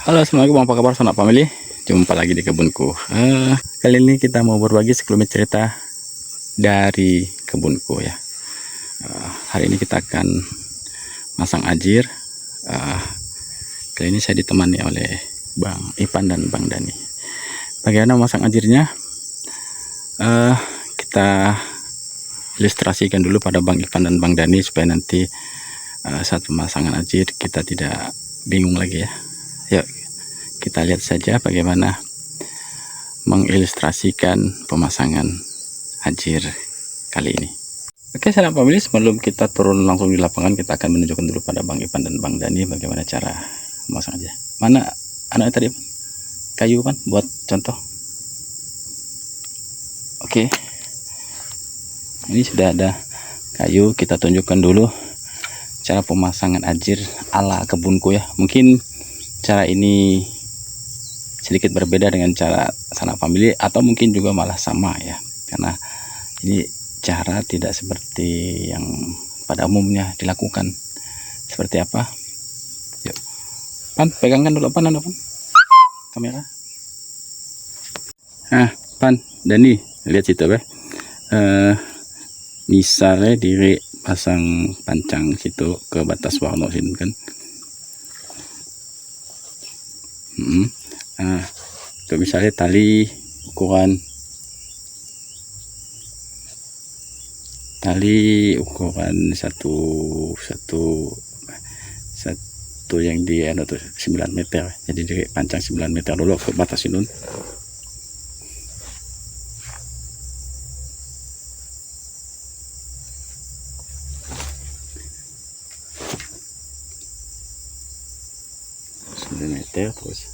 Halo, assalamualaikum, apa kabar sanak family? Jumpa lagi di kebunku. Kali ini kita mau berbagi sekelumit cerita dari kebunku ya. Hari ini kita akan masang ajir. Kali ini saya ditemani oleh Bang Ipan dan Bang Dani. Bagaimana memasang ajirnya? Kita ilustrasikan dulu pada Bang Ipan dan Bang Dani supaya nanti saat pemasangan ajir kita tidak bingung lagi ya. Yuk kita lihat saja bagaimana mengilustrasikan pemasangan ajir kali ini. Oke, sahabat pemilik, sebelum kita turun langsung di lapangan, kita akan menunjukkan dulu pada Bang Ipan dan Bang Dani bagaimana cara memasang ajir. Mana anaknya tadi? Kayu kan buat contoh. Oke, ini sudah ada kayu. Kita tunjukkan dulu cara pemasangan ajir ala kebunku ya. Mungkin cara ini sedikit berbeda dengan cara sanak family, atau mungkin juga malah sama ya, karena ini cara tidak seperti yang pada umumnya dilakukan. Seperti apa? Yuk, Pan, pegangkan dulu Pan, kamera. Nah, Pan, Dani, lihat situ ya. Misalnya diri pasang pancang situ ke batas warna sini kan. Nah, untuk misalnya tali ukuran satu yang di 9 meter, jadi di pancang 9 meter dulu ke batas ini. Meter terus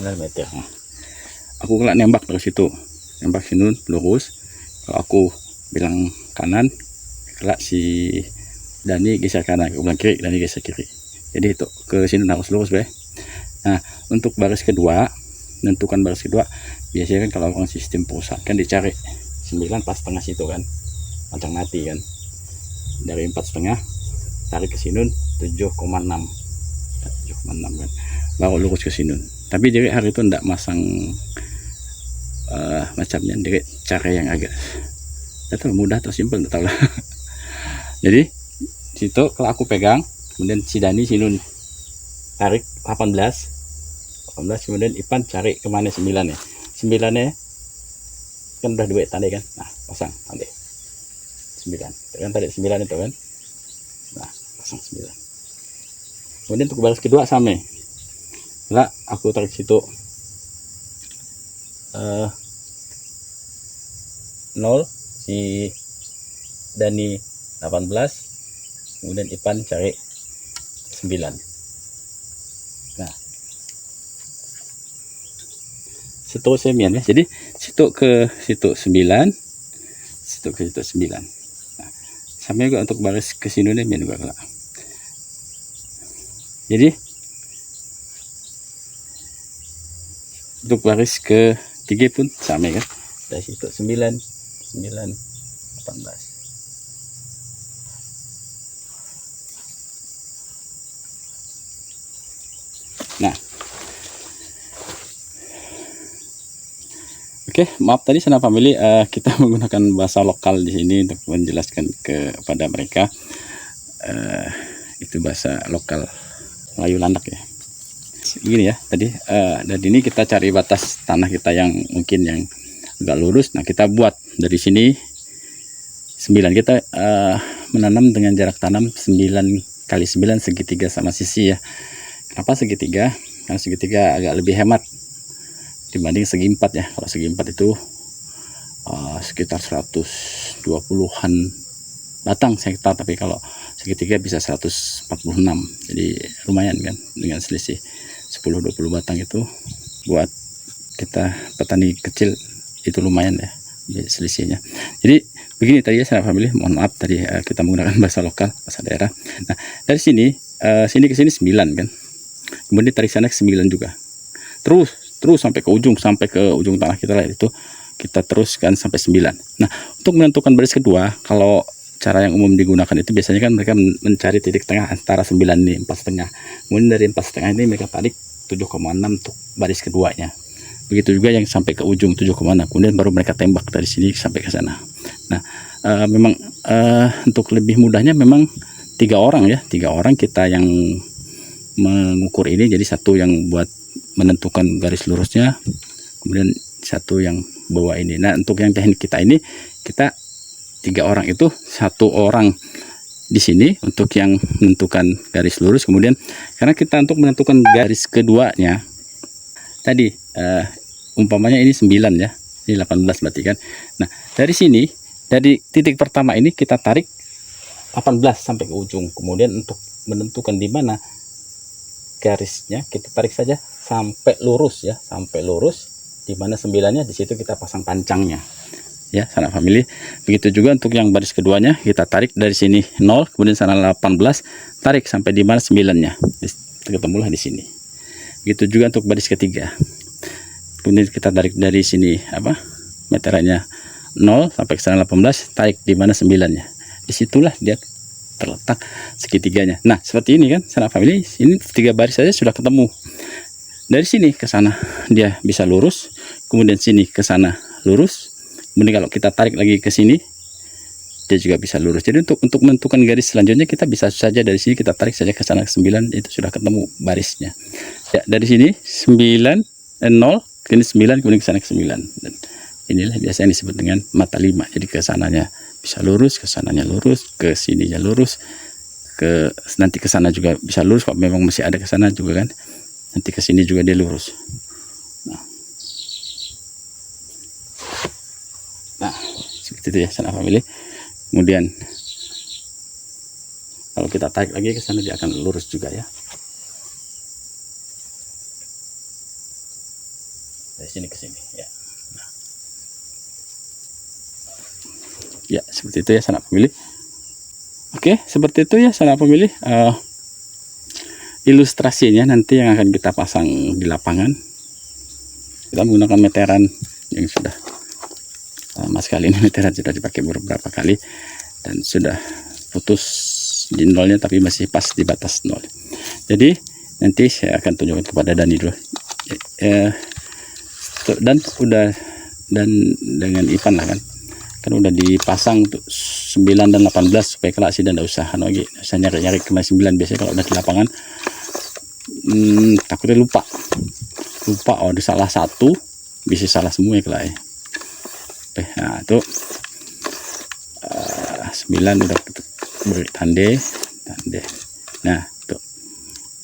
meter. Aku kelak nembak dari situ, nembak sini lurus. Kalau aku bilang kanan, kelak si Dani geser kanan, aku bilang kiri, Dani geser kiri. Jadi itu ke sini harus lurus be. Nah, untuk baris kedua, menentukan baris kedua, biasanya kan kalau orang sistem pusat kan dicari 9 pas tengah situ kan, pancang mati kan, dari 4,5 tarik ke sini 7,6 kan, baru lurus ke sini. Tapi jadi hari itu ndak masang macamnya, jadi cara yang agak mudah atau simpel nggak tahu lah. Jadi situ kalau aku pegang, kemudian si Dani sini tarik 18, kemudian Ipan cari kemana 9 ya, 9 nya kan udah duit tadi kan. Nah, pasang tadi 9 kan, tadi 9 itu kan. Nah, pasang 9. Kemudian untuk baris kedua sama lah, aku tarik situ 0, si Dani 18, kemudian Ipan cari 9. Nah, seterusnya ya. Jadi situ ke situ 9, situ ke situ 9. Nah, sama juga untuk baris ke sini nih juga kelak. Jadi untuk baris ke 3 pun sama kan, dari situ 9, 18. Nah, oke, maaf tadi sanak family, kita menggunakan bahasa lokal di sini untuk menjelaskan kepada mereka. Itu bahasa lokal Melayu Landak ya. Gini ya tadi, dan ini kita cari batas tanah kita yang mungkin yang agak lurus. Nah, kita buat dari sini 9, kita menanam dengan jarak tanam 9 kali 9 segitiga sama sisi ya. Kenapa segitiga? Karena segitiga agak lebih hemat dibanding segi 4 ya. Kalau segi 4 itu sekitar 120-an batang hektar, tapi kalau segitiga bisa 146, jadi lumayan kan, dengan selisih 10-20 batang itu buat kita petani kecil itu lumayan ya selisihnya. Jadi begini tadi ya sahabat family, mohon maaf tadi kita menggunakan bahasa lokal, bahasa daerah. Nah, dari sini sini ke sini 9 kan, kemudian tarik sana ke 9 juga, terus sampai ke ujung tanah kita lah, itu kita teruskan sampai 9. Nah, untuk menentukan baris kedua, kalau cara yang umum digunakan itu biasanya kan mereka mencari titik tengah antara 9 ini, 4,5. Kemudian dari 4,5 ini mereka tarik 7,6 untuk baris keduanya. Begitu juga yang sampai ke ujung 7,6. Kemudian baru mereka tembak dari sini sampai ke sana. Nah, memang untuk lebih mudahnya memang 3 orang ya, 3 orang kita yang mengukur ini. Jadi satu yang buat menentukan garis lurusnya, kemudian satu yang bawa ini. Nah, untuk yang teknik kita ini, kita 3 orang itu, 1 orang di sini untuk yang menentukan garis lurus. Kemudian karena kita untuk menentukan garis keduanya tadi umpamanya ini 9 ya, ini 18 berarti kan. Nah, dari sini, dari titik pertama ini kita tarik 18 sampai ke ujung. Kemudian untuk menentukan di mana garisnya, kita tarik saja sampai lurus ya, sampai lurus. Di mana 9-nya, di situ kita pasang pancangnya. Ya, sanak family. Begitu juga untuk yang baris keduanya, kita tarik dari sini 0, kemudian sana 18, tarik sampai di mana 9-nya. Ketemulah di sini. Begitu juga untuk baris ketiga. Kemudian kita tarik dari sini meterannya 0 sampai ke sana 18, tarik di mana 9-nya. Disitulah dia terletak segitiganya. Nah, seperti ini kan, sanak family. Ini 3 baris saja sudah ketemu. Dari sini ke sana dia bisa lurus, kemudian sini ke sana lurus. Kemudian kalau kita tarik lagi ke sini, dia juga bisa lurus. Jadi untuk menentukan garis selanjutnya, kita bisa saja dari sini kita tarik saja ke sana ke 9, itu sudah ketemu barisnya. Ya, dari sini 9 0, kemudian 9, kemudian ke sana ke 9. Dan inilah biasanya disebut dengan mata 5. Jadi ke sananya bisa lurus, ke sananya lurus, ke sininya lurus, nanti ke sana juga bisa lurus kalau memang masih ada ke sana juga kan. Nanti ke sini juga dia lurus. Nah, seperti itu ya sanak family. Kemudian kalau kita tarik lagi ke sana, dia akan lurus juga ya. Dari sini ke sini ya. Nah. Ya, seperti itu ya sanak family. Oke, seperti itu ya sanak family. Ilustrasinya nanti yang akan kita pasang di lapangan, kita menggunakan meteran yang sudah lama sekali. Ini meteran sudah dipakai beberapa kali dan sudah putus di nolnya, tapi masih pas di batas nol. Jadi nanti saya akan tunjukkan kepada Dani dulu dan dengan Ipan lah kan udah dipasang tuh 9 dan 18 supaya kelak sih dan tidak usah nyari-nyari ke 9. Biasanya kalau udah di lapangan takutnya lupa ada salah satu, bisa salah semua ya kelak ya. Oke, nah itu 9 udah bertande. Nah tuh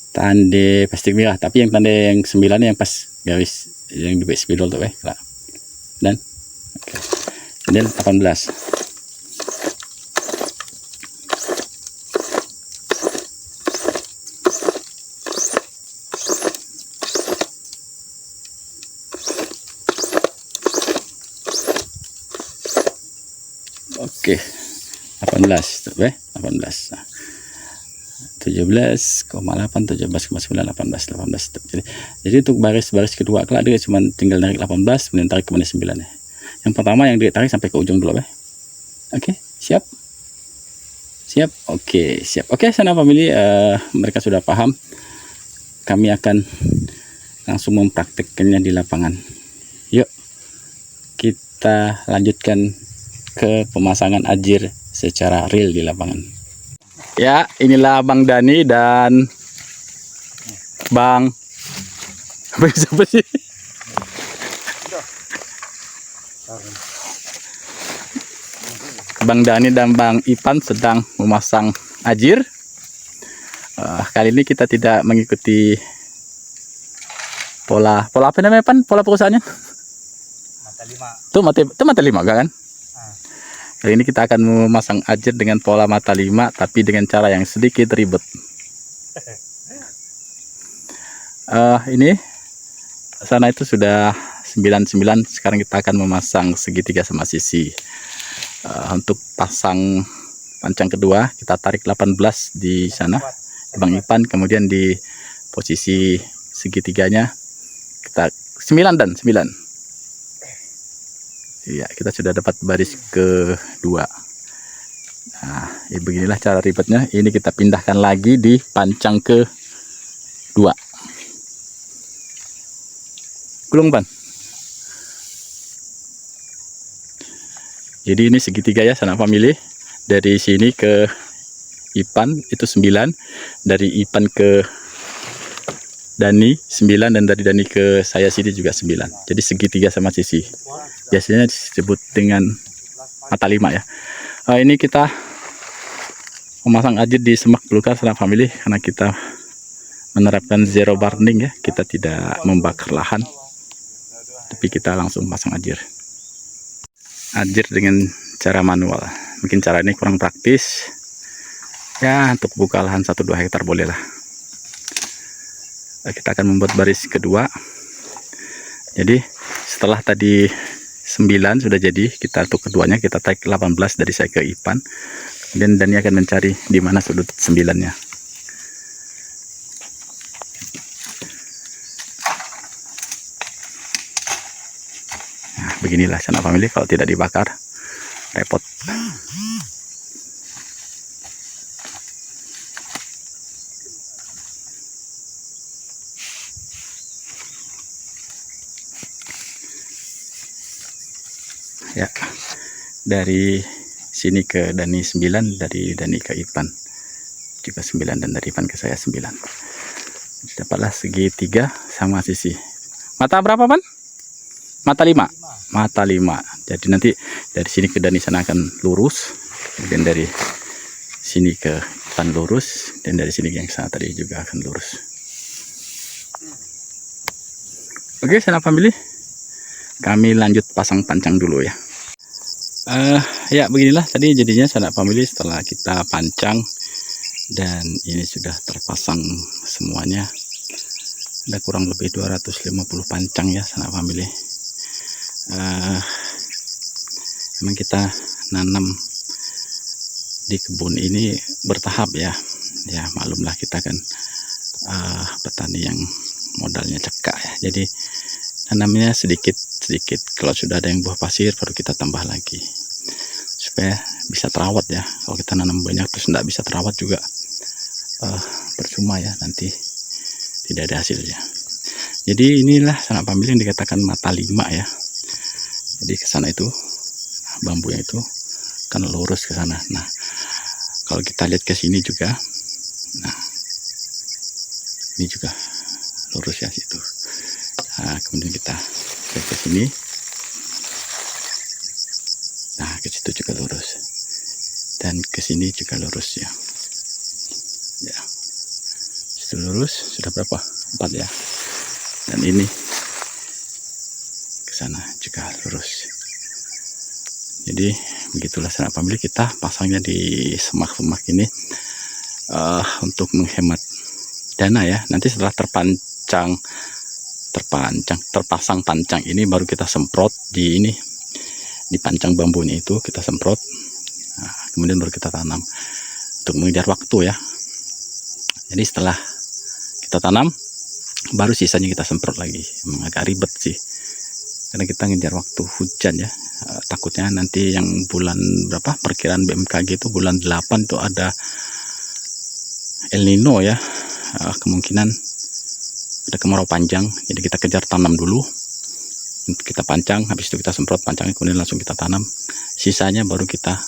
tande pasti merah, tapi yang tanda yang 9 yang pas garis yang di spidol tuh kelak. Dan oke. Kemudian 18. Oke. 18 tuh 18. Nah, 17,8, 17,9, 18 tuh. Jadi untuk baris kedua kelak dia cuma tinggal narik 18, kemudian tarik ke 9 ya. Yang pertama yang ditarik sampai ke ujung dulu. Oke, siap. Oke, siap. Oke, sana family, mereka sudah paham. Kami akan langsung mempraktikkannya di lapangan. Yuk, kita lanjutkan ke pemasangan ajir secara real di lapangan. Ya, inilah Bang Dani dan Bang siapa sih? Bang Dani dan Bang Ipan sedang memasang ajir. Kali ini kita tidak mengikuti pola apa namanya Pan? Pola perusahaannya? Mata 5 kan? Kali ini kita akan memasang ajir dengan pola mata 5, tapi dengan cara yang sedikit ribet. Ini sana itu sudah 99, sekarang kita akan memasang segitiga sama sisi. Untuk pasang pancang kedua kita tarik 18 di sana di Bang Ipan, kemudian di posisi segitiganya kita 9 dan 9. Iya, kita sudah dapat baris kedua. Nah, beginilah cara ribetnya. Ini kita pindahkan lagi di pancang kedua. Gulung ban. Jadi ini segitiga ya sanak family. Dari sini ke Ipan itu 9, dari Ipan ke Dani 9, dan dari Dani ke saya sini juga 9. Jadi segitiga sama sisi. Biasanya disebut dengan mata 5 ya. Ini kita memasang ajit di semak belukar sanak family, karena kita menerapkan zero burning ya. Kita tidak membakar lahan, tapi kita langsung pasang ajir dengan cara manual. Mungkin cara ini kurang praktis ya, untuk buka lahan 1-2 hektar boleh lah. Kita akan membuat baris kedua. Jadi setelah tadi 9 sudah jadi, kita untuk keduanya kita tarik 18 dari saya ke Ipan, dan Dani akan mencari di mana sudut 9-nya. Nah, beginilah sanak family, kalau tidak dibakar repot. Ya, dari sini ke Dani 9, dari Dani ke Ipan juga 9, dan dari Ipan ke saya 9. Dapatlah segitiga sama sisi. Mata berapa, Pan? Mata 5. Mata 5. Jadi nanti dari sini ke Dani sana akan lurus, kemudian dari sini ke Ipan lurus, dan dari sini yang sana tadi juga akan lurus. Oke, sanak family, kami lanjut pasang pancang dulu ya. Ya beginilah tadi jadinya sanak family setelah kita pancang, dan ini sudah terpasang semuanya. Ada kurang lebih 250 pancang ya sanak family. Memang kita nanam di kebun ini bertahap ya. Ya maklumlah, kita kan petani yang modalnya cekak ya. Jadi tanamnya sedikit. Kalau sudah ada yang buah pasir baru kita tambah lagi supaya bisa terawat ya. Kalau kita nanam banyak terus tidak bisa terawat juga percuma ya, nanti tidak ada hasilnya. Jadi inilah sanak family yang dikatakan mata 5 ya. Jadi ke sana itu bambunya itu kan lurus ke sana. Nah, kalau kita lihat ke sini juga, nah ini juga lurus ya situ. Nah, kemudian kita ke sini, nah ke situ juga lurus, dan ke sini juga lurus ya. Ya, situ lurus sudah berapa? 4 ya. Dan ini ke sana juga lurus. Jadi begitulah sanak family, kita pasangnya di semak-semak ini untuk menghemat dana ya. Nanti setelah terpasang pancang ini baru kita semprot di ini, di pancang bambunya itu kita semprot. Nah, kemudian baru kita tanam untuk mengejar waktu ya. Jadi setelah kita tanam baru sisanya kita semprot lagi. Emang agak ribet sih karena kita ngejar waktu hujan ya. Takutnya nanti yang bulan berapa, perkiraan BMKG itu bulan 8 itu ada El Nino ya. Kemungkinan ada kemarau panjang, jadi kita kejar tanam dulu, kita pancang, habis itu kita semprot pancangnya, kemudian langsung kita tanam, sisanya baru kita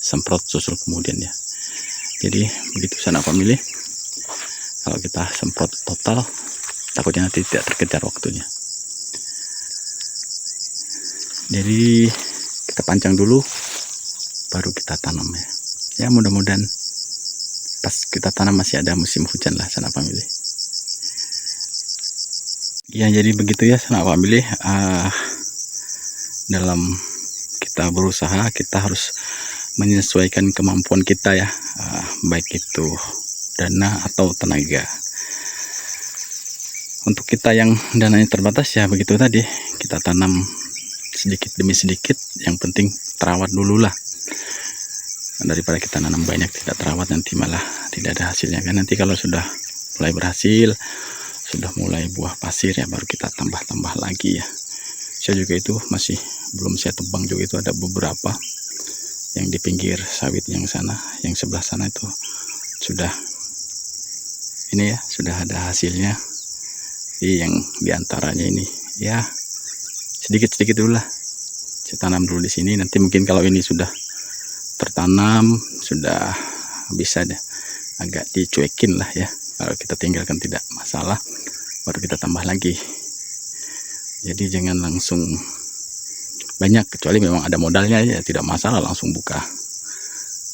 semprot susul kemudian ya. Jadi begitu sanak family, kalau kita semprot total takutnya nanti tidak terkejar waktunya. Jadi kita pancang dulu baru kita tanam ya. Ya mudah-mudahan pas kita tanam masih ada musim hujan lah sanak family. Ya jadi begitu ya sanak family, dalam kita berusaha kita harus menyesuaikan kemampuan kita ya, baik itu dana atau tenaga. Untuk kita yang dananya terbatas ya begitu tadi, kita tanam sedikit demi sedikit, yang penting terawat dulu lah, daripada kita nanam banyak tidak terawat nanti malah tidak ada hasilnya kan. Nanti kalau sudah mulai berhasil, sudah mulai buah pasir ya baru kita tambah lagi ya. Saya juga itu masih belum saya tebang juga, itu ada beberapa yang di pinggir sawit yang sana, yang sebelah sana itu sudah ini ya, sudah ada hasilnya. Yang diantaranya ini ya sedikit-sedikit dulu lah saya tanam dulu di sini. Nanti mungkin kalau ini sudah tertanam, sudah bisa deh agak dicuekin lah ya, kalau kita tinggalkan tidak masalah, baru kita tambah lagi. Jadi jangan langsung banyak, kecuali memang ada modalnya ya, tidak masalah langsung buka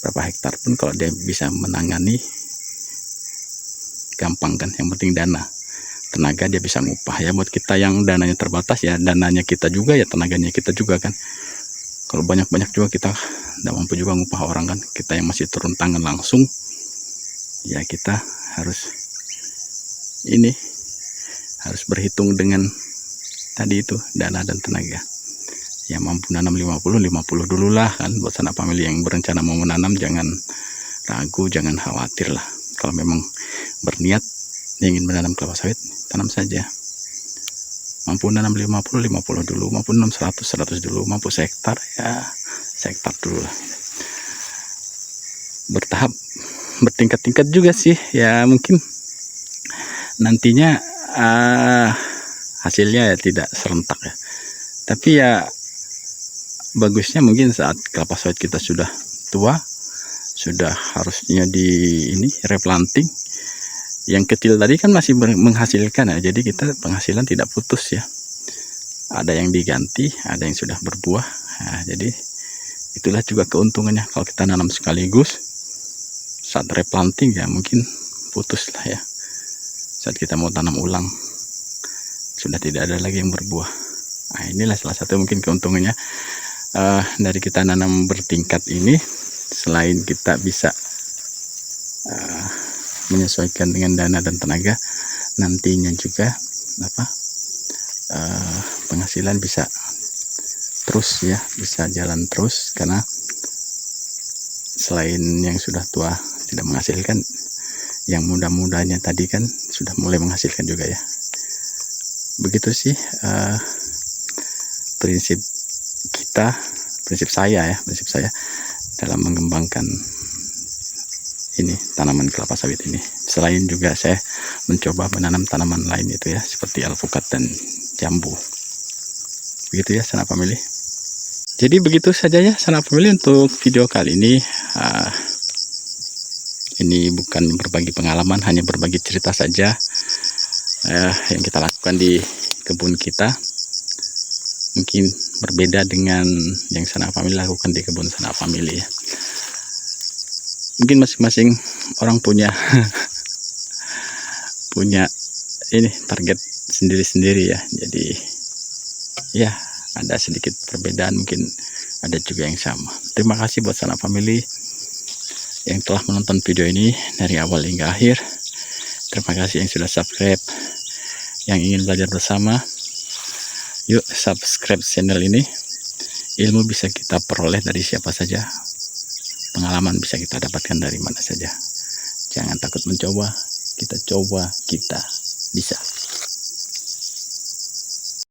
berapa hektar pun kalau dia bisa menangani, gampang kan. Yang penting dana, tenaga dia bisa ngupah ya. Buat kita yang dananya terbatas ya, dananya kita juga ya, tenaganya kita juga kan. Kalau banyak-banyak juga kita tidak mampu juga ngupah orang kan. Kita yang masih turun tangan langsung ya, kita harus ini, harus berhitung dengan tadi itu dana dan tenaga ya. Mampu nanam 50 dulu lah kan. Buat sanak famili yang berencana mau menanam, jangan ragu, jangan khawatir lah. Kalau memang berniat ingin menanam kelapa sawit, tanam saja. Mampu nanam 50 dulu, mampu nanam 100 dulu, mampu sehektar ya sehektar dulu lah. Bertahap, bertingkat-tingkat juga sih ya. Mungkin nantinya hasilnya ya tidak serentak ya, tapi ya bagusnya mungkin saat kelapa sawit kita sudah tua, sudah harusnya di ini replanting. Yang kecil tadi kan masih menghasilkan ya, jadi kita penghasilan tidak putus ya. Ada yang diganti, ada yang sudah berbuah. Nah, jadi itulah juga keuntungannya kalau kita nanam sekaligus. Saat replanting ya mungkin putus lah ya. Saat kita mau tanam ulang sudah tidak ada lagi yang berbuah. Nah, inilah salah satu mungkin keuntungannya dari kita nanam bertingkat ini. Selain kita bisa menyesuaikan dengan dana dan tenaga, nantinya juga penghasilan bisa terus ya, bisa jalan terus. Karena selain yang sudah tua tidak menghasilkan, yang muda-mudanya tadi kan sudah mulai menghasilkan juga ya. Begitu sih prinsip kita, prinsip saya dalam mengembangkan ini tanaman kelapa sawit ini. Selain juga saya mencoba menanam tanaman lain itu ya, seperti alpukat dan jambu. Begitu ya sanak famili. Jadi begitu saja ya sanak famili untuk video kali ini. Ini bukan berbagi pengalaman, hanya berbagi cerita saja yang kita lakukan di kebun kita. Mungkin berbeda dengan yang sanak famili lakukan di kebun sanak famili ya. Mungkin masing-masing orang punya ini target sendiri-sendiri ya. Jadi ya ada sedikit perbedaan, mungkin ada juga yang sama. Terima kasih buat sanak famili yang telah menonton video ini dari awal hingga akhir. Terima kasih yang sudah subscribe. Yang ingin belajar bersama, yuk subscribe channel ini. Ilmu bisa kita peroleh dari siapa saja, pengalaman bisa kita dapatkan dari mana saja. Jangan takut mencoba, kita coba, kita bisa.